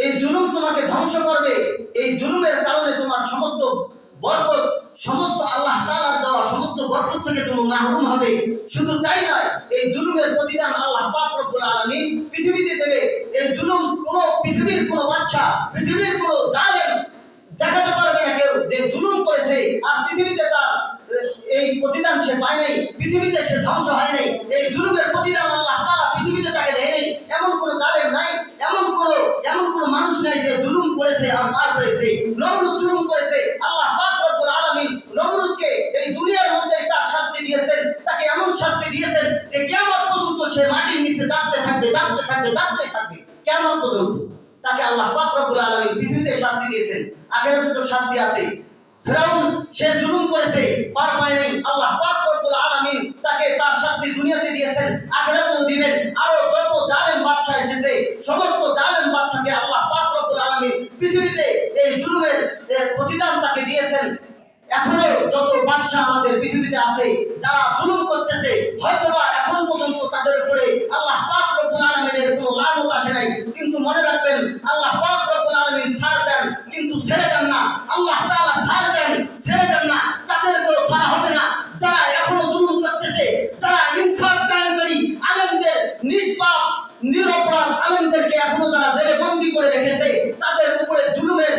এই জুলুম তোমাকে ধ্বংস করবে। এই জুলুমের কারণে তোমার সমস্ত বরকত, সমস্ত আল্লাহ তাআলার দেওয়া সমস্ত বরকত থেকে তুমি মাহরুম হবে। শুধু তাই নয়, এই জুলুমের প্রতিদান আল্লাহ পাক রব্বুল আলামিন পৃথিবীতে দেবে। এই জুলুম কোনো পৃথিবীর কোনো বাদশা, পৃথিবীর কোনো জালেম দেখাতে পারবে না কেউ যে জুলুম করেছে আর পৃথিবীতে তার এই প্রতিদান সে পায় নাই, পৃথিবীতে সে ধ্বংস হয় নাই। এই জুলুমের প্রতিদান আল্লাহ তাআলা পৃথিবীতে তাকে দেয় নাই। এমন কোনো জালেম নাই, এমন কোনো মানুষ নাই যে জুলুম করেছে আর পার পেয়েছে। নমরুদ জুলুম করেছে, আল্লাহ পাক রব্বুল আলামিন নমরুদকে এই দুনিয়ার মধ্যে তার শাস্তি দিয়েছেন, তাকে এমন শাস্তি দিয়েছেন যে কিয়ামত পর্যন্ত সে মাটির নিচে দাঁড়াতে থাকবে কিয়ামত পর্যন্ত। তাকে আল্লাহ পাক রব্বুল আলামিন পৃথিবীতে শাস্তি দিয়েছেন, আখিরাতে তো শাস্তি আছে। ফিরাউন সে জুলুম করেছে, পার পায় নাই, আল্লাহ পাক রব্বুল আলামিন তাকে তার শাস্তি দুনিয়াতে দিয়েছেন, আখিরাতেও দিবেন। আরো যত জালেম বাদশা এসেছে সমস্ত জালেম বাদশাকে আল্লাহ পাক রব্বুল আলামিন পৃথিবীতে এই জুলুমের প্রতিদান তাকে দিয়েছেন। এখনো যত বাদশা আমাদের পৃথিবীতে আছে যারা জুলুম করতেছে, হয়তোবা এখন পর্যন্ত তাদের উপরে আল্লাহ পাক রব্বুল আলামিনের কোনো লানত আসে নাই, কিন্তু মনে রাখবেন আল্লাহ পাক রব্বুল আলামিন ছাড় দেন কিন্তু ছেড়ে দেন না। আল্লাহ তাআলা ছাড় দেন, ছেড়ে দেন না, তাদেরকেও ছাড়া হবে না। যারা এখনো জুলুম করতেছে, যারা ইনসাফ কায়েমকারী আলেমদের, নিষ্পাপ নিরপরাধ আলেমদেরকে এখনো যারা জেলে বন্দী করে রেখেছে, তাদের উপরে জুলুমের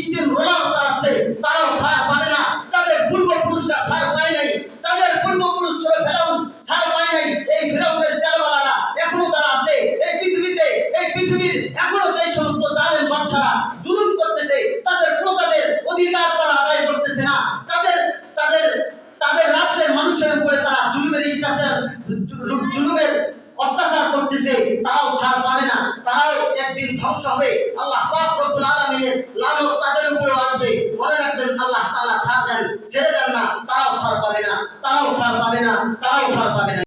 স্টিম রোলার চালাচ্ছে, তারাও ছাড় পাবে না। তাদের পূর্বপুরুষরা ছাড় পায় নাই, তাদের পূর্বপুরুষরা ফেরাউন ছাড় পায় নাই। এই ফেরাউনের চালওয়ালারা এখনো যারা আছে এই পৃথিবীতে, এই পৃথিবীর এখনো যে সমস্ত জালেম বাদশারা জুলুম করতেছে, তাদের প্রজাদের অধিকার তারা আদায় করতেছে না। তাদের রাজ্যের মানুষের উপরে তারা জুলুমের অত্যাচার করতেছে, তারাও ছাড় পাবে না, তারাও একদিন ধ্বংস হবে। আল্লাহ পাক রব্বুল আলামিনের লানত তাদের উপরে আসবে। মনে রাখবেন আল্লাহ তাআলা ছাড় দেন, ছেড়ে দেন না, তারাও ছাড় পাবে না।